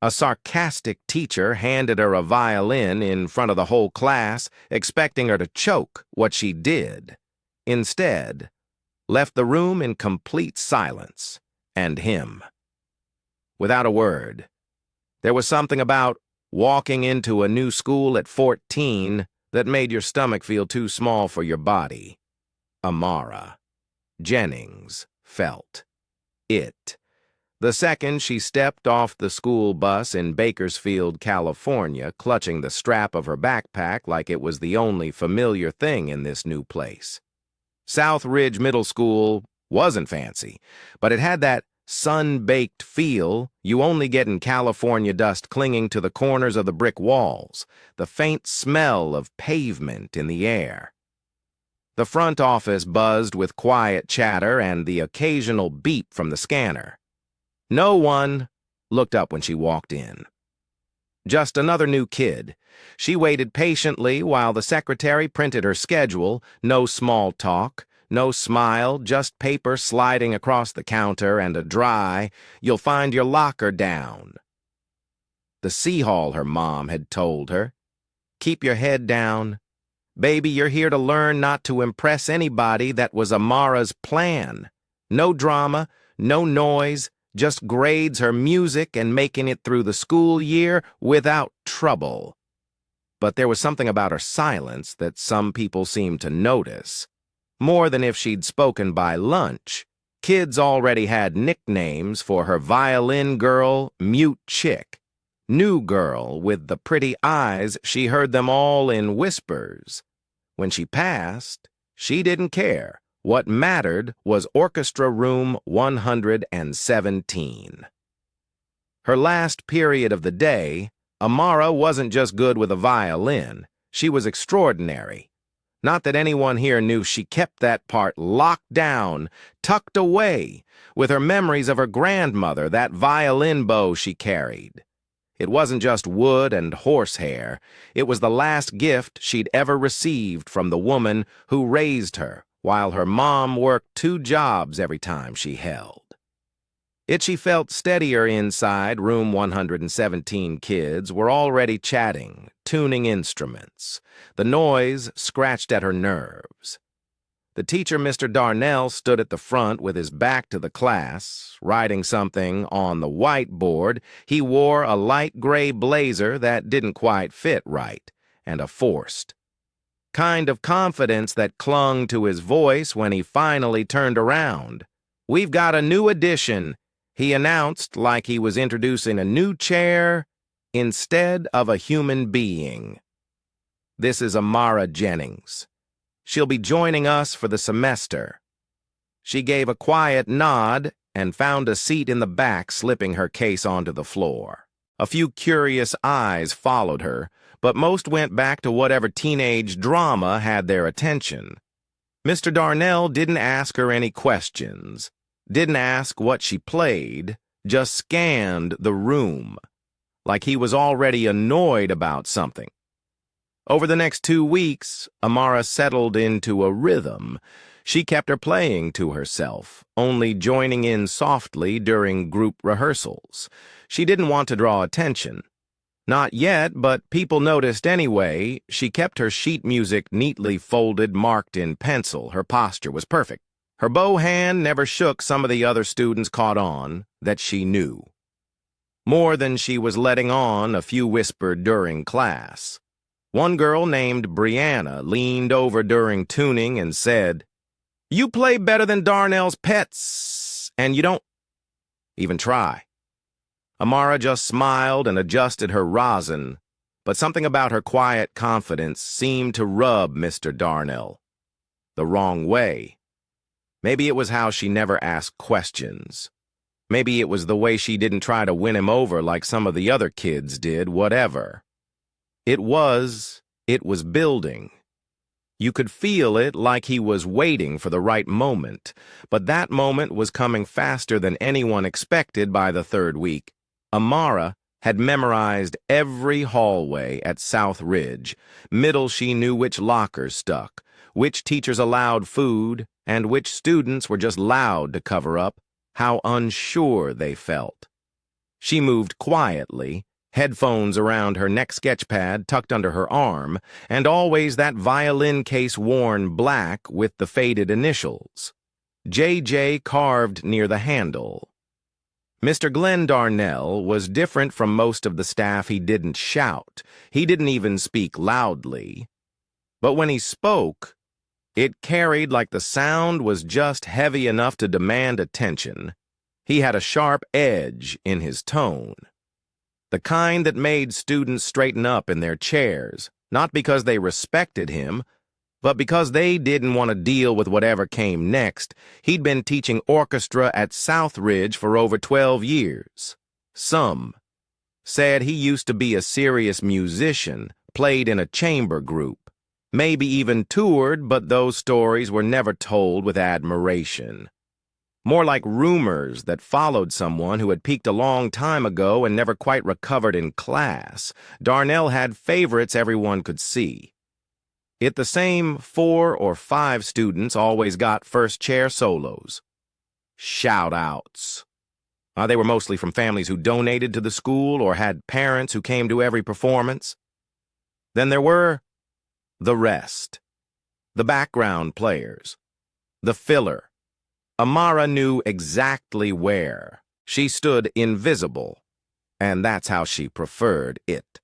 A sarcastic teacher handed her a violin in front of the whole class, expecting her to choke what she did. Instead, left the room in complete silence, and him. Without a word. There was something about walking into a new school at 14 that made your stomach feel too small for your body. Amara Jennings felt it. The second she stepped off the school bus in Bakersfield, California, clutching the strap of her backpack like it was the only familiar thing in this new place. South Ridge Middle School wasn't fancy, but it had that sun-baked feel you only get in California dust clinging to the corners of the brick walls, the faint smell of pavement in the air. The front office buzzed with quiet chatter and the occasional beep from the scanner. No one looked up when she walked in. Just another new kid. She waited patiently while the secretary printed her schedule, no small talk, no smile, just paper sliding across the counter and a dry, "You'll find your locker down." The sea hall, her mom had told her. "Keep your head down. Baby, you're here to learn not to impress anybody." That was Amara's plan. No drama, no noise, just grades her music and making it through the school year without trouble. But there was something about her silence that some people seemed to notice. More than if she'd spoken by lunch. Kids already had nicknames for her: Violin Girl, Mute Chick, New Girl with the pretty eyes. She heard them all in whispers. When she passed, she didn't care. What mattered was Orchestra Room 117. Her last period of the day, Amara wasn't just good with a violin. She was extraordinary. Not that anyone here knew she kept that part locked down, tucked away, with her memories of her grandmother, that violin bow she carried. It wasn't just wood and horsehair. It was the last gift she'd ever received from the woman who raised her, while her mom worked 2 jobs every time she held. She felt steadier inside. Room 117 kids were already chatting, tuning instruments. The noise scratched at her nerves. The teacher, Mr. Darnell, stood at the front with his back to the class, writing something on the whiteboard. He wore a light gray blazer that didn't quite fit right, and a forced kind of confidence that clung to his voice when he finally turned around. "We've got a new addition," he announced, like he was introducing a new chair instead of a human being. "This is Amara Jennings. She'll be joining us for the semester." She gave a quiet nod and found a seat in the back, slipping her case onto the floor. A few curious eyes followed her, but most went back to whatever teenage drama had their attention. Mr. Darnell didn't ask her any questions, didn't ask what she played, just scanned the room, like he was already annoyed about something. Over the next 2 weeks, Amara settled into a rhythm. She kept her playing to herself, only joining in softly during group rehearsals. She didn't want to draw attention. Not yet, but people noticed anyway. She kept her sheet music neatly folded, marked in pencil. Her posture was perfect. Her bow hand never shook. Some of the other students caught on that she knew. More than she was letting on, a few whispered during class. One girl named Brianna leaned over during tuning and said, "You play better than Darnell's pets, and you don't even try." Amara just smiled and adjusted her rosin, but something about her quiet confidence seemed to rub Mr. Darnell the wrong way. Maybe it was how she never asked questions. Maybe it was the way she didn't try to win him over like some of the other kids did. Whatever. It was building. You could feel it, like he was waiting for the right moment, but that moment was coming faster than anyone expected. By the 3rd week, Amara had memorized every hallway at South Ridge. Middle, she knew which lockers stuck, which teachers allowed food, and which students were just loud to cover up how unsure they felt. She moved quietly, headphones around her neck sketchpad tucked under her arm, and always that violin case worn black with the faded initials. JJ carved near the handle. Mr. Glenn Darnell was different from most of the staff. He didn't shout. He didn't even speak loudly. But when he spoke, it carried like the sound was just heavy enough to demand attention. He had a sharp edge in his tone. The kind that made students straighten up in their chairs, not because they respected him, but because they didn't want to deal with whatever came next. He'd been teaching orchestra at Southridge for over 12 years. Some said he used to be a serious musician, played in a chamber group, maybe even toured, but those stories were never told with admiration. More like rumors that followed someone who had peaked a long time ago and never quite recovered in class. Darnell had favorites everyone could see. The same 4 or 5 students always got first-chair solos. Shout-outs. They were mostly from families who donated to the school or had parents who came to every performance. Then there were the rest. The background players. The filler. Amara knew exactly where. She stood invisible, and that's how she preferred it.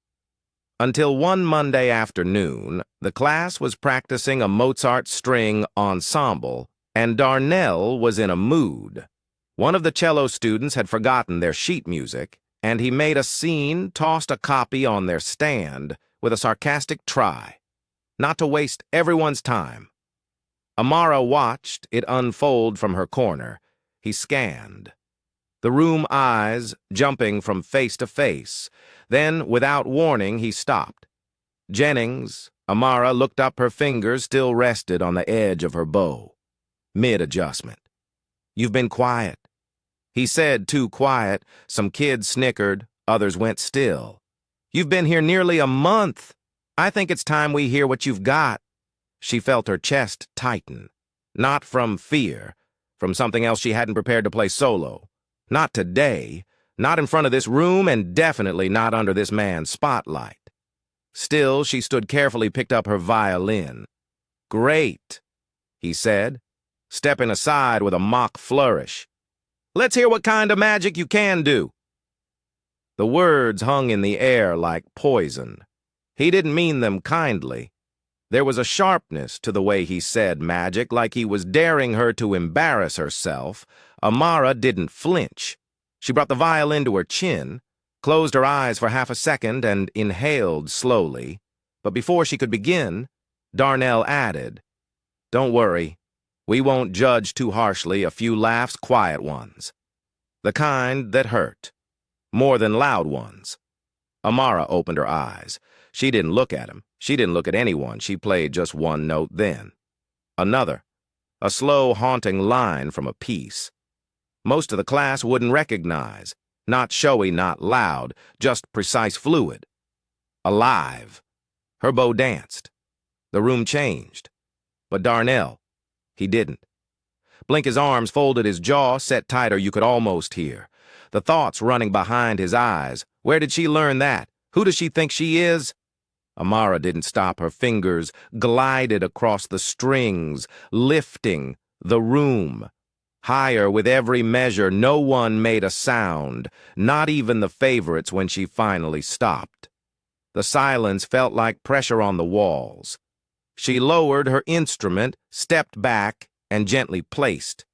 Until one Monday afternoon, the class was practicing a Mozart string ensemble, and Darnell was in a mood. One of the cello students had forgotten their sheet music, and he made a scene, tossed a copy on their stand, with a sarcastic try, not to waste everyone's time. Amara watched it unfold from her corner. He scanned. The room eyes jumping from face to face. Then, without warning, he stopped. Jennings, Amara looked up, her fingers still rested on the edge of her bow. Mid-adjustment. "You've been quiet." He said too quiet. Some kids snickered, others went still. "You've been here nearly a month. I think it's time we hear what you've got." She felt her chest tighten. Not from fear, from something else she hadn't prepared to play solo. Not today, not in front of this room, and definitely not under this man's spotlight. Still, she stood carefully, picked up her violin. "Great," he said, stepping aside with a mock flourish. "Let's hear what kind of magic you can do." The words hung in the air like poison. He didn't mean them kindly. There was a sharpness to the way he said magic, like he was daring her to embarrass herself. Amara didn't flinch. She brought the violin to her chin, closed her eyes for half a second, and inhaled slowly. But before she could begin, Darnell added, "Don't worry. We won't judge too harshly. A few laughs, quiet ones. The kind that hurt. More than loud ones." Amara opened her eyes. She didn't look at him. She didn't look at anyone. She played just one note then. Another. A slow, haunting line from a piece. Most of the class wouldn't recognize. Not showy, not loud, just precise, fluid. Alive. Her bow danced. The room changed. But Darnell, he didn't. Blink his arms, folded his jaw, set tighter, you could almost hear. The thoughts running behind his eyes. Where did she learn that? Who does she think she is? Amara didn't stop. Her fingers glided across the strings, lifting the room. Higher with every measure. No one made a sound, not even the favorites when she finally stopped. The silence felt like pressure on the walls. She lowered her instrument, stepped back, and gently placed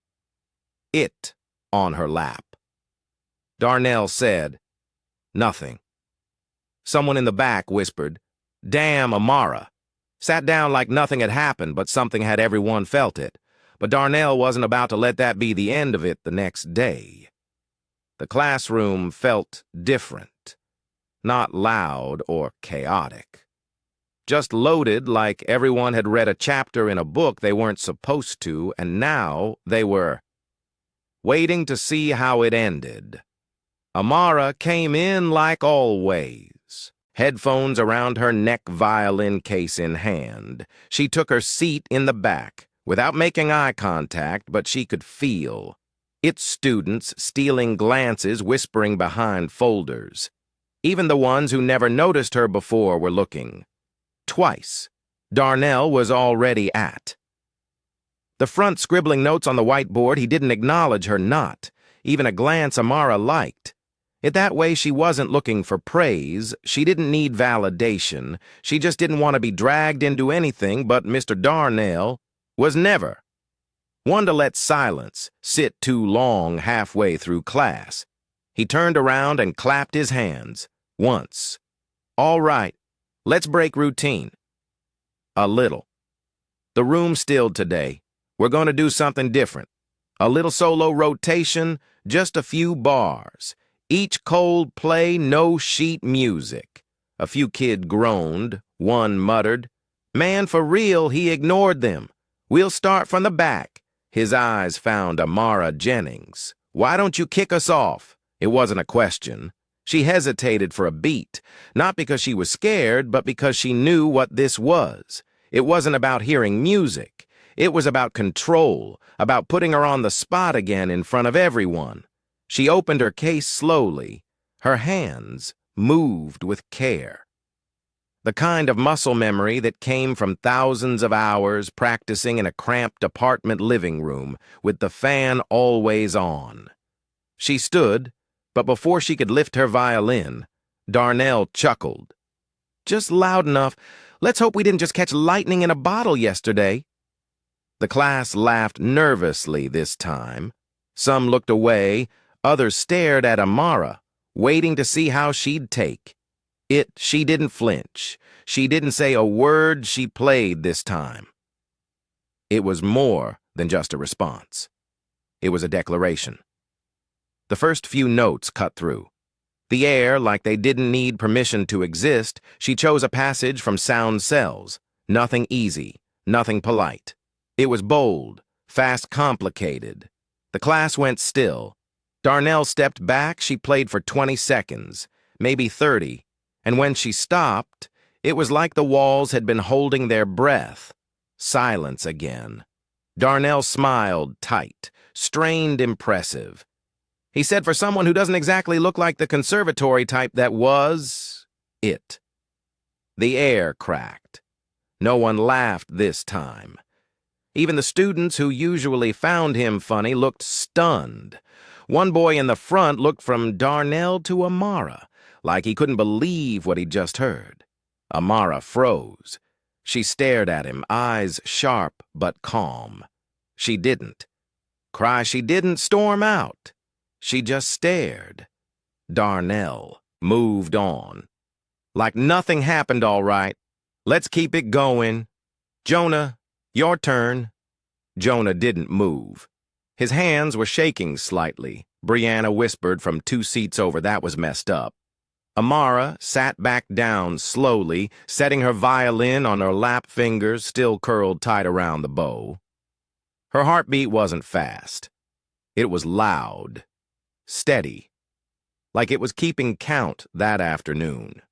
it on her lap. Darnell said, "Nothing." Someone in the back whispered, "Damn Amara." Sat down like nothing had happened, but something had. Everyone felt it. But Darnell wasn't about to let that be the end of it the next day. The classroom felt different. Not loud or chaotic. Just loaded, like everyone had read a chapter in a book they weren't supposed to, and now they were waiting to see how it ended. Amara came in like always, headphones around her neck, violin case in hand. She took her seat in the back, without making eye contact, but she could feel. its students stealing glances, whispering behind folders. Even the ones who never noticed her before were looking. Twice, Darnell was already at. The front scribbling notes on the whiteboard, he didn't acknowledge her not, even a glance Amara liked. It that way she wasn't looking for praise, she didn't need validation, she just didn't want to be dragged into anything, but Mr. Darnell was never one to let silence sit too long halfway through class. He turned around and clapped his hands. Once. All right, let's break routine. A little. The room stilled today. We're going to do something different. A little solo rotation, just a few bars. Each cold play, no sheet music. A few kids groaned, one muttered. Man, for real, he ignored them. We'll start from the back. His eyes found Amara Jennings. Why don't you kick us off? It wasn't a question. She hesitated for a beat, not because she was scared, but because she knew what this was. It wasn't about hearing music. It was about control, about putting her on the spot again in front of everyone. She opened her case slowly. Her hands moved with care. The kind of muscle memory that came from thousands of hours practicing in a cramped apartment living room with the fan always on. She stood, but before she could lift her violin, Darnell chuckled. Just loud enough. Let's hope we didn't just catch lightning in a bottle yesterday. The class laughed nervously this time. Some looked away, others stared at Amara, waiting to see how she'd take. She didn't flinch. She didn't say a word. She played this time. It was more than just a response. It was a declaration. The first few notes cut through. The air, like they didn't need permission to exist, she chose a passage from Sound Cells. Nothing easy, nothing polite. It was bold, fast complicated. The class went still. Darnell stepped back. She played for 20 seconds, maybe 30. And when she stopped, it was like the walls had been holding their breath. Silence again. Darnell smiled tight, strained, impressive. He said for someone who doesn't exactly look like the conservatory type that was it. The air cracked. No one laughed this time. Even the students who usually found him funny looked stunned. One boy in the front looked from Darnell to Amara, like he couldn't believe what he'd just heard. Amara froze. She stared at him, eyes sharp but calm. She didn't cry, she didn't storm out. She just stared. Darnell moved on. Like nothing happened, all right. Let's keep it going. Jonah, your turn. Jonah didn't move. His hands were shaking slightly. Brianna whispered from 2 seats over, that was messed up. Amara sat back down slowly, setting her violin on her lap, fingers still curled tight around the bow. Her heartbeat wasn't fast. It was loud, steady, like it was keeping count that afternoon.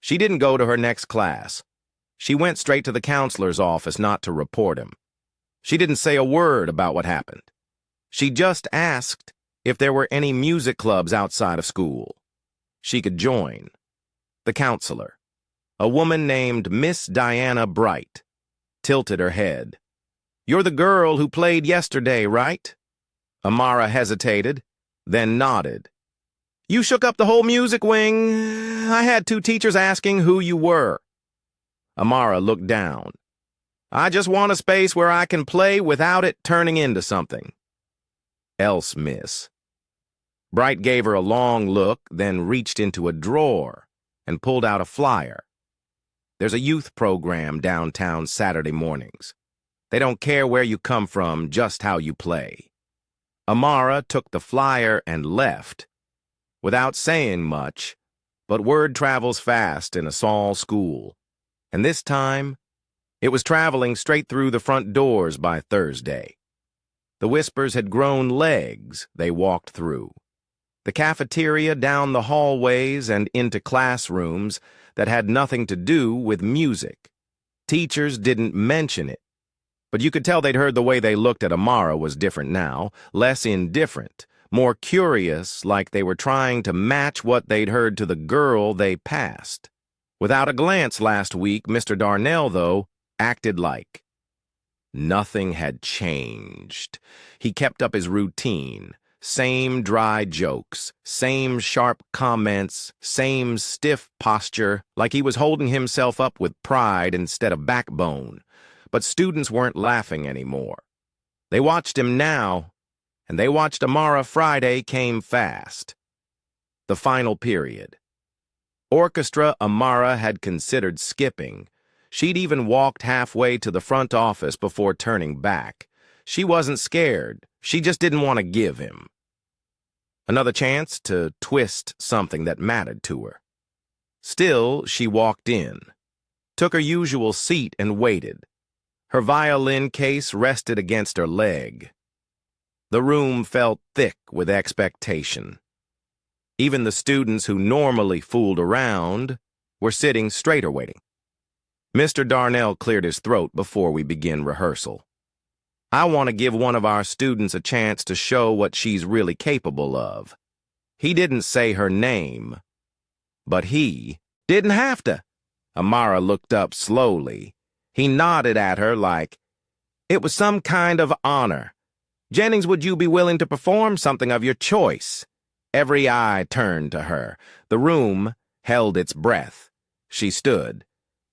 She didn't go to her next class. She went straight to the counselor's office not to report him. She didn't say a word about what happened. She just asked if there were any music clubs outside of school she could join. The counselor, a woman named Miss Diana Bright, tilted her head. You're the girl who played yesterday, right? Amara hesitated, then nodded. You shook up the whole music wing. I had 2 teachers asking who you were. Amara looked down. I just want a space where I can play without it turning into something else, miss. Bright gave her a long look, then reached into a drawer and pulled out a flyer. There's a youth program downtown Saturday mornings. They don't care where you come from, just how you play. Amara took the flyer and left, without saying much, but word travels fast in a small school, and this time, it was traveling straight through the front doors by Thursday. The whispers had grown legs they walked through. The cafeteria, down the hallways, and into classrooms that had nothing to do with music. Teachers didn't mention it, But you could tell they'd heard the way they looked at Amara was different now, less indifferent, more curious, like they were trying to match what they'd heard to the girl they passed. Without a glance last week, Mr. Darnell, though, acted like nothing had changed. He kept up his routine. Same dry jokes, same sharp comments, same stiff posture, like he was holding himself up with pride instead of backbone. But students weren't laughing anymore. They watched him now, and they watched Amara Friday came fast. The final period. Orchestra Amara had considered skipping. She'd even walked halfway to the front office before turning back. She wasn't scared. She just didn't want to give him another chance to twist something that mattered to her. Still, she walked in, took her usual seat and waited. Her violin case rested against her leg. The room felt thick with expectation. Even the students who normally fooled around were sitting straighter waiting. Mr. Darnell cleared his throat before we begin rehearsal. I want to give one of our students a chance to show what she's really capable of. He didn't say her name, but he didn't have to. Amara looked up slowly. He nodded at her like it was some kind of honor. Jennings, would you be willing to perform something of your choice? Every eye turned to her. The room held its breath. She stood,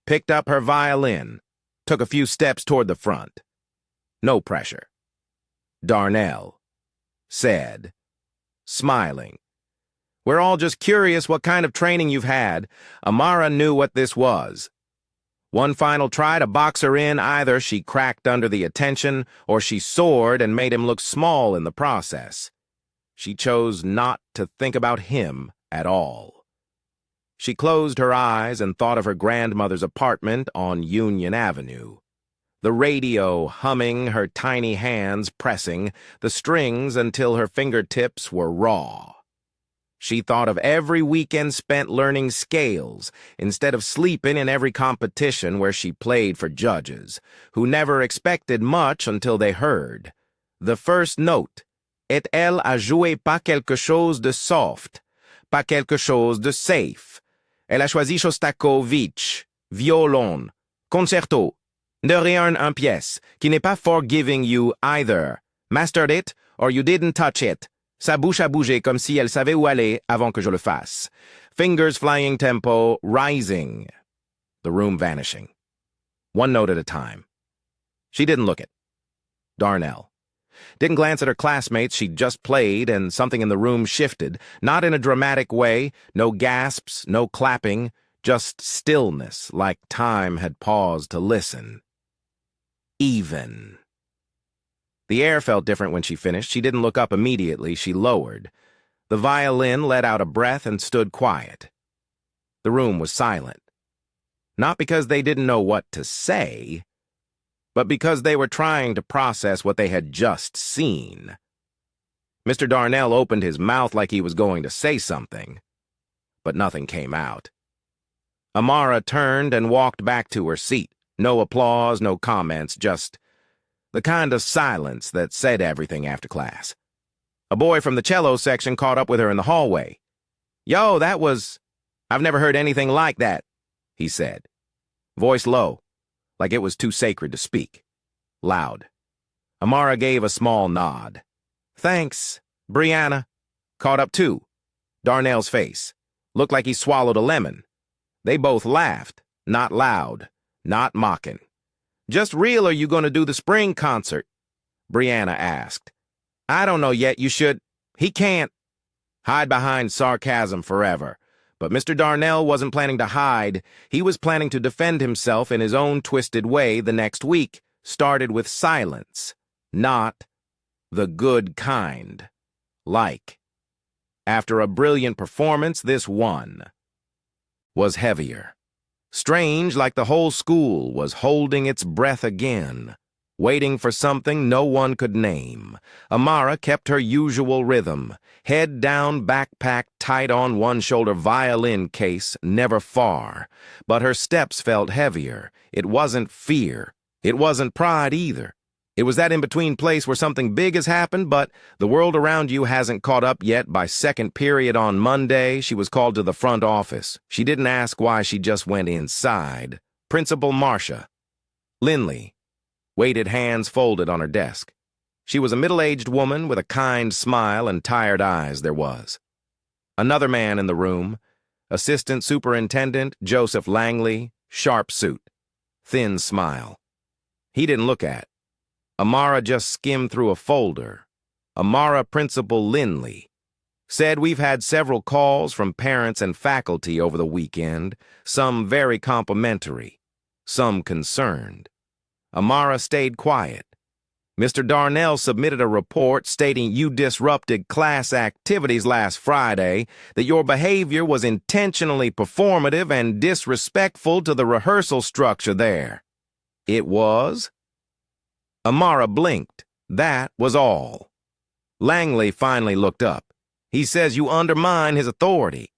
picked up her violin, took a few steps toward the front. No pressure. Darnell said, smiling, "We're all just curious what kind of training you've had." Amara knew what this was. One final try to box her in. Either she cracked under the attention, or she soared and made him look small in the process. She chose not to think about him at all. She closed her eyes and thought of her grandmother's apartment on Union Avenue. The radio humming, her tiny hands pressing the strings until her fingertips were raw. She thought of every weekend spent learning scales instead of sleeping in every competition where she played for judges, who never expected much until they heard the first note. Et elle a joué pas quelque chose de soft, pas quelque chose de safe. Elle a choisi Shostakovich, violon, concerto, de rien en pièce, qui n'est pas forgiving you either. Mastered it, or you didn't touch it. Sa bouche a bougé comme si elle savait où aller avant que je le fasse. Fingers flying tempo, rising. The room vanishing. One note at a time. She didn't look at Darnell. Didn't glance at her classmates. She'd just played, and something in the room shifted. Not in a dramatic way. No gasps, no clapping. Just stillness, like time had paused to listen. Even. The air felt different when she finished. She didn't look up immediately. She lowered. The violin let out a breath and stood quiet. The room was silent. Not because they didn't know what to say, but because they were trying to process what they had just seen. Mr. Darnell opened his mouth like he was going to say something, but nothing came out. Amara turned and walked back to her seat. No applause, no comments, just the kind of silence that said everything after class. A boy from the cello section caught up with her in the hallway. "Yo, I've never heard anything like that," he said. Voice low, like it was too sacred to speak. Loud. Amara gave a small nod. "Thanks, Brianna." Caught up too. Darnell's face. Looked like he swallowed a lemon. They both laughed, not loud, not mocking. "Just real, are you going to do the spring concert?" Brianna asked. "I don't know yet. You should." "He can't." Hide behind sarcasm forever. But Mr. Darnell wasn't planning to hide. He was planning to defend himself in his own twisted way the next week. Started with silence. Not the good kind. Like. After a brilliant performance, this one was heavier. Strange, like the whole school was holding its breath again, waiting for something no one could name. Amara kept her usual rhythm, head down, backpack tight on one shoulder, violin case never far. But her steps felt heavier. It wasn't fear. It wasn't pride either. It was that in-between place where something big has happened, but the world around you hasn't caught up yet. By second period on Monday, she was called to the front office. She didn't ask why, she just went inside. Principal Marcia Linley waited, hands folded on her desk. She was a middle-aged woman with a kind smile and tired eyes. There was another man in the room, Assistant Superintendent Joseph Langley, sharp suit, thin smile. He didn't look at. Amara just skimmed through a folder. Amara Principal Linley said, "We've had several calls from parents and faculty over the weekend, some very complimentary, some concerned." Amara stayed quiet. "Mr. Darnell submitted a report stating you disrupted class activities last Friday, that your behavior was intentionally performative and disrespectful to the rehearsal structure there." It was? Amara blinked. That was all. Langley finally looked up. "He says you undermine his authority."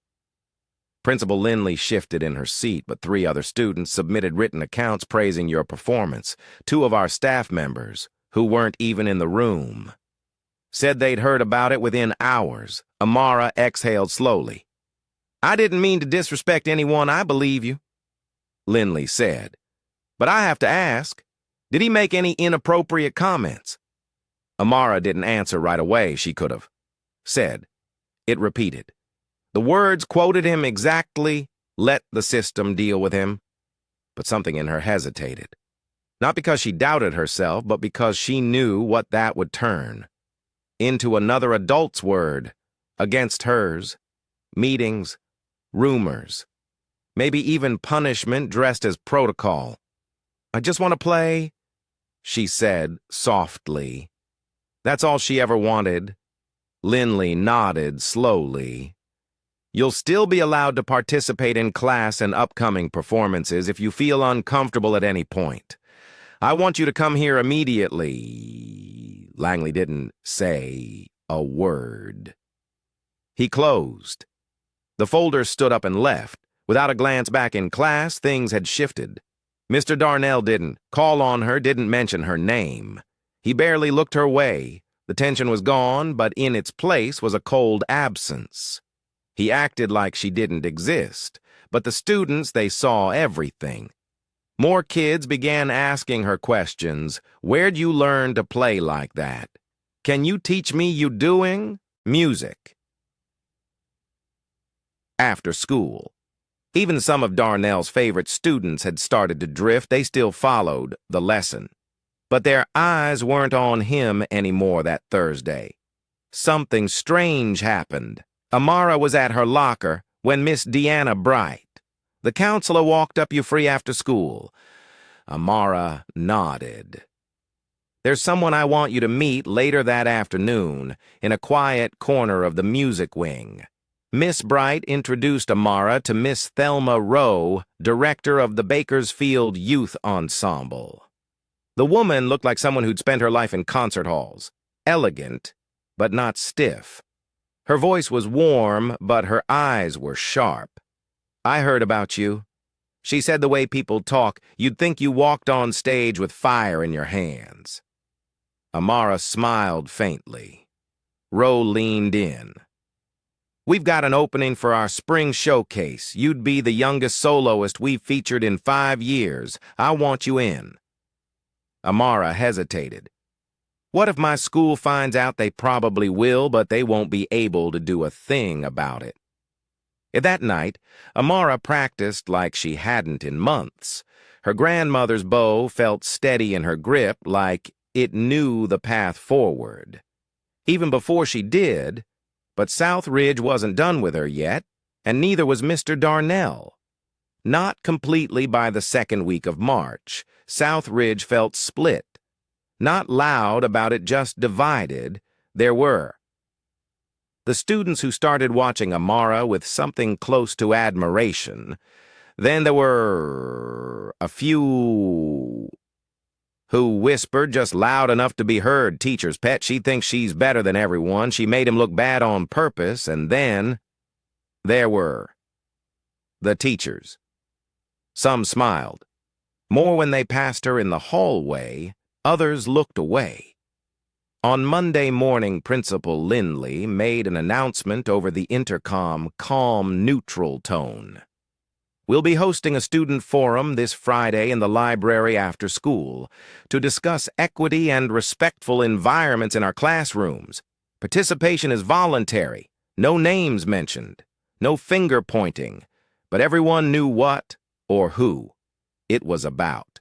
Principal Linley shifted in her seat, but 3 other students submitted written accounts praising your performance. 2 of our staff members, who weren't even in the room, said they'd heard about it within hours. Amara exhaled slowly. "I didn't mean to disrespect anyone, I believe you," Linley said. "But I have to ask, did he make any inappropriate comments?" Amara didn't answer right away. She could have said. It repeated. The words quoted him exactly, "Let the system deal with him." But something in her hesitated. Not because she doubted herself, but because she knew what that would turn into another adult's word against hers. Meetings, rumors, maybe even punishment dressed as protocol. "I just want to play," she said softly. That's all she ever wanted. Linley nodded slowly. "You'll still be allowed to participate in class and upcoming performances if you feel uncomfortable at any point. I want you to come here immediately." Langley didn't say a word. He closed. The folder stood up and left. Without a glance back in class, things had shifted. Mr. Darnell didn't call on her, didn't mention her name. He barely looked her way. The tension was gone, but in its place was a cold absence. He acted like she didn't exist, but the students, they saw everything. More kids began asking her questions. "Where'd you learn to play like that? Can you teach me you doing music?" After school, even some of Darnell's favorite students had started to drift. They still followed the lesson, but their eyes weren't on him anymore that Thursday. Something strange happened. Amara was at her locker when Miss Deanna Bright, the counselor, walked up. "You free after school?" Amara nodded. "There's someone I want you to meet later that afternoon in a quiet corner of the music wing." Miss Bright introduced Amara to Miss Thelma Rowe, director of the Bakersfield Youth Ensemble. The woman looked like someone who'd spent her life in concert halls. Elegant, but not stiff. Her voice was warm, but her eyes were sharp. "I heard about you," she said. "The way people talk, you'd think you walked on stage with fire in your hands." Amara smiled faintly. Rowe leaned in. "We've got an opening for our spring showcase. You'd be the youngest soloist we've featured in 5 years. I want you in." Amara hesitated. "What if my school finds out?" "They probably will, but they won't be able to do a thing about it." That night, Amara practiced like she hadn't in months. Her grandmother's bow felt steady in her grip, like it knew the path forward. Even before she did, but South Ridge wasn't done with her yet, and neither was Mr. Darnell. Not completely by the second week of March. South Ridge felt split. Not loud about it, just divided. There were the students who started watching Amara with something close to admiration. Then there were a few who whispered just loud enough to be heard, "Teacher's pet, she thinks she's better than everyone. She made him look bad on purpose." And then there were the teachers. Some smiled. More when they passed her in the hallway, others looked away. On Monday morning, Principal Lindley made an announcement over the intercom, calm, neutral tone. We'll be hosting a student forum this Friday in the library after school to discuss equity and respectful environments in our classrooms. Participation is voluntary, no names mentioned, no finger pointing, but everyone knew what or who it was about.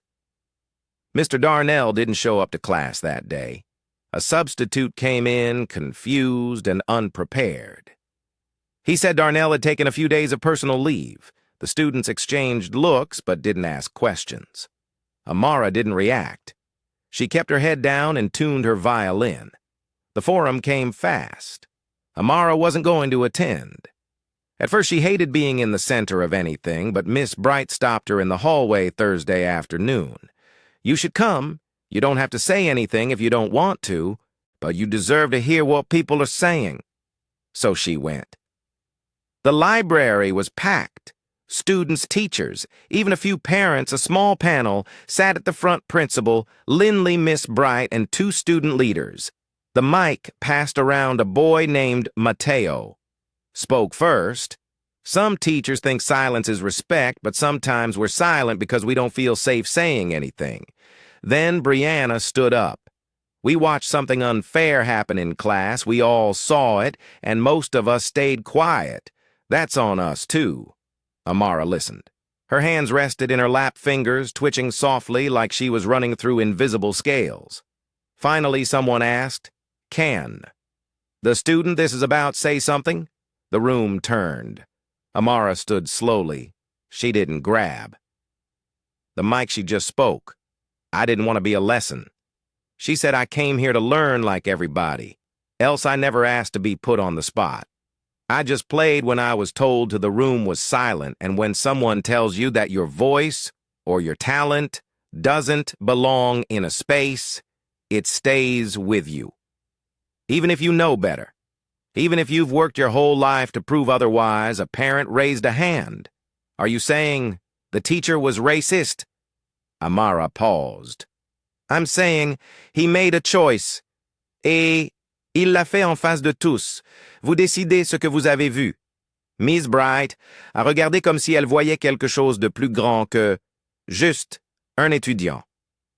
Mr. Darnell didn't show up to class that day. A substitute came in, confused and unprepared. He said Darnell had taken a few days of personal leave. The students exchanged looks but didn't ask questions. Amara didn't react. She kept her head down and tuned her violin. The forum came fast. Amara wasn't going to attend. At first she hated being in the center of anything, but Miss Bright stopped her in the hallway Thursday afternoon. "You should come. You don't have to say anything if you don't want to, but you deserve to hear what people are saying." So she went. The library was packed. Students, teachers, even a few parents, a small panel, sat at the front. Principal, Lindley, Miss Bright, and 2 student leaders. The mic passed around a boy named Mateo. Spoke first. Some teachers think silence is respect, but sometimes we're silent because we don't feel safe saying anything. Then Brianna stood up. "We watched something unfair happen in class. We all saw it, and most of us stayed quiet. That's on us, too." Amara listened. Her hands rested in her lap fingers, twitching softly like she was running through invisible scales. Finally, someone asked, "Can the student this is about say something?" The room turned. Amara stood slowly. She didn't grab. The mic she just spoke. "I didn't want to be a lesson." She said, "I came here to learn like everybody. Else I never asked to be put on the spot. I just played when I was told to. The room was silent, and when someone tells you that your voice or your talent doesn't belong in a space, it stays with you. Even if you know better. Even if you've worked your whole life to prove otherwise." A parent raised a hand. "Are you saying the teacher was racist?" Amara paused. "I'm saying he made a choice. Et il l'a fait en face de tous. Vous décidez ce que vous avez vu." Miss Bright a regardé comme si elle voyait quelque chose de plus grand que juste un étudiant.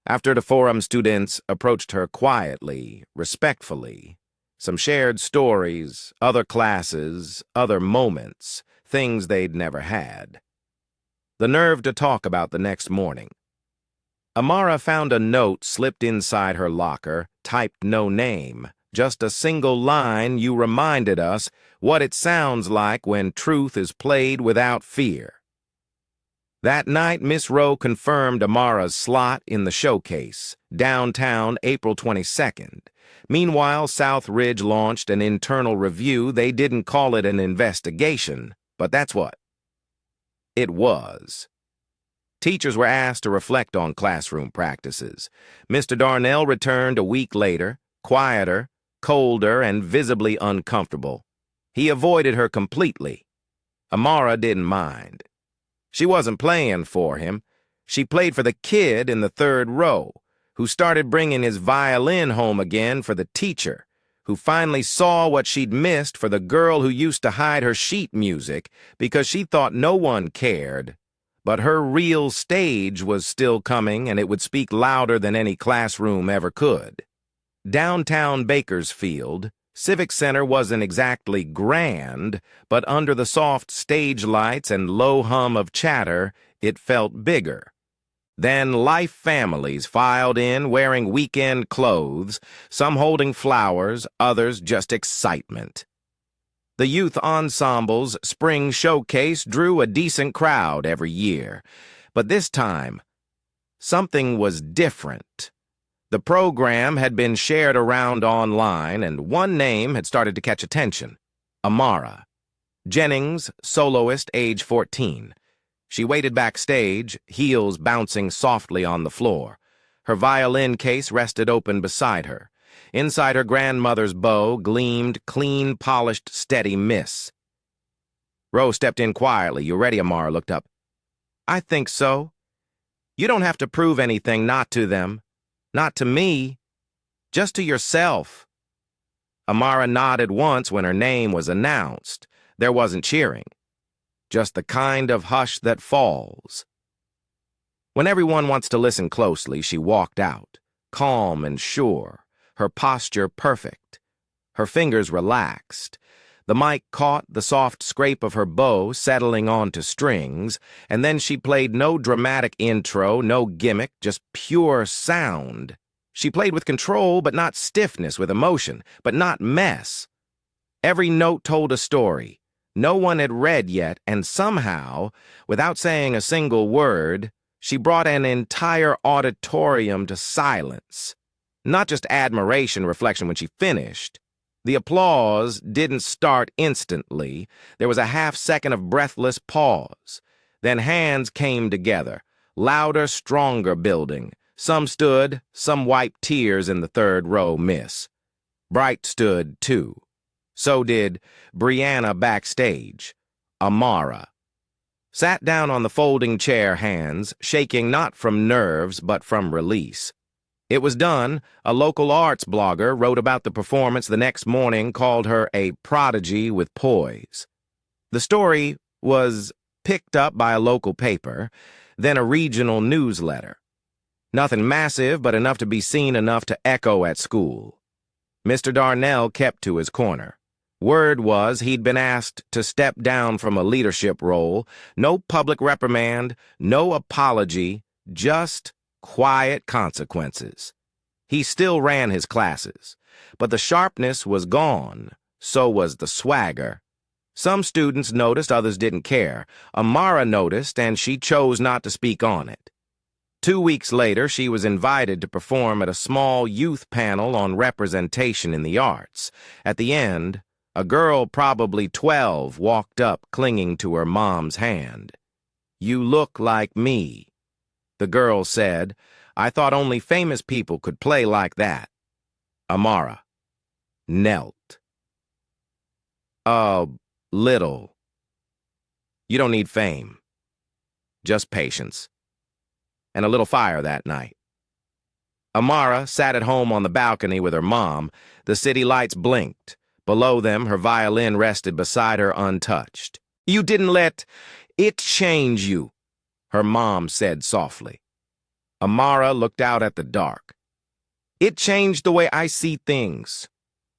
After the forum, students approached her quietly, respectfully. Some shared stories, other classes, other moments, things they'd never had. The nerve to talk about the next morning. Amara found a note slipped inside her locker, typed no name, just a single line. "You reminded us what it sounds like when truth is played without fear." That night, Miss Rowe confirmed Amara's slot in the showcase, downtown, April 22nd. Meanwhile, South Ridge launched an internal review. They didn't call it an investigation, but that's what it was. Teachers were asked to reflect on classroom practices. Mr. Darnell returned a week later, quieter, colder, and visibly uncomfortable. He avoided her completely. Amara didn't mind. She wasn't playing for him. She played for the kid in the 3rd row, who started bringing his violin home again for the teacher, who finally saw what she'd missed for the girl who used to hide her sheet music because she thought no one cared. But her real stage was still coming, and it would speak louder than any classroom ever could. Downtown Bakersfield, Civic Center wasn't exactly grand, but under the soft stage lights and low hum of chatter, it felt bigger. Then life families filed in wearing weekend clothes, some holding flowers, others just excitement. The youth ensemble's spring showcase drew a decent crowd every year, but this time, something was different. The program had been shared around online, and one name had started to catch attention: Amara Jennings, soloist, age 14. She waited backstage, heels bouncing softly on the floor. Her violin case rested open beside her. Inside her grandmother's bow gleamed clean, polished, steady miss. Rose stepped in quietly. "You ready?" Amara looked up. "I think so." You don't have to prove anything, not to them, not to me, just to yourself. Amara nodded once when her name was announced. There wasn't cheering, just the kind of hush that falls. When everyone wants to listen closely, she walked out, calm and sure, her posture perfect, her fingers relaxed. The mic caught the soft scrape of her bow settling onto strings, and then she played no dramatic intro, no gimmick, just pure sound. She played with control, but not stiffness, with emotion, but not mess. Every note told a story. No one had read yet, and somehow, without saying a single word, she brought an entire auditorium to silence. Not just admiration, reflection when she finished. The applause didn't start instantly. There was a half-second of breathless pause. Then hands came together, louder, stronger building. Some stood, some wiped tears in the third row miss. Bright stood, too. So did Brianna backstage. Amara. Sat down on the folding chair, hands shaking not from nerves but from release. It was done. A local arts blogger wrote about the performance the next morning, called her a prodigy with poise. The story was picked up by a local paper, then a regional newsletter. Nothing massive, but enough to be seen enough to echo at school. Mr. Darnell kept to his corner. Word was he'd been asked to step down from a leadership role. No public reprimand, no apology, just quiet consequences. He still ran his classes, but the sharpness was gone. So was the swagger. Some students noticed, others didn't care. Amara noticed, and she chose not to speak on it. 2 weeks later, she was invited to perform at a small youth panel on representation in the arts. At the end, a girl probably 12 walked up clinging to her mom's hand. "You look like me," the girl said. "I thought only famous people could play like that." Amara knelt. "A little. You don't need fame. Just patience." And a little fire that night. Amara sat at home on the balcony with her mom. The city lights blinked. Below them, her violin rested beside her untouched. "You didn't let it change you," her mom said softly. Amara looked out at the dark. "It changed the way I see things.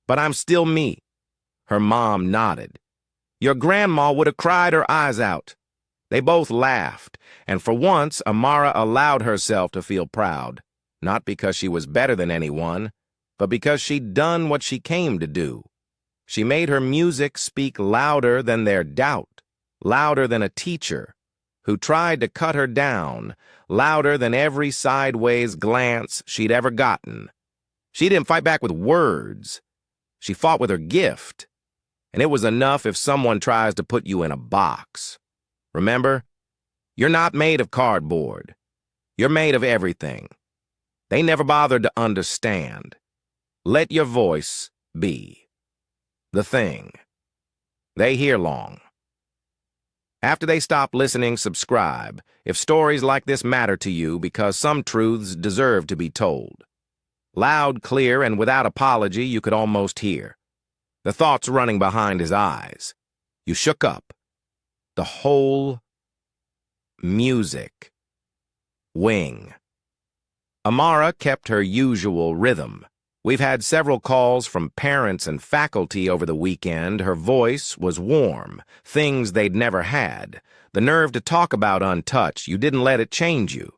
But I'm still me." Her mom nodded. "Your grandma would have cried her eyes out." They both laughed, and for once Amara allowed herself to feel proud, not because she was better than anyone, but because she'd done what she came to do. She made her music speak louder than their doubt, louder than a teacher who tried to cut her down, louder than every sideways glance she'd ever gotten. She didn't fight back with words. She fought with her gift, and it was enough if someone tries to put you in a box. Remember, you're not made of cardboard. You're made of everything. They never bothered to understand. Let your voice be the thing. They hear long. After they stop listening, subscribe if stories like this matter to you, because some truths deserve to be told. Loud, clear, and without apology, you could almost hear the thoughts running behind his eyes. You shook up. The whole music wing. Amara kept her usual rhythm. We've had several calls from parents and faculty over the weekend. Her voice was warm, things they'd never had. The nerve to talk about Untouched. You didn't let it change you.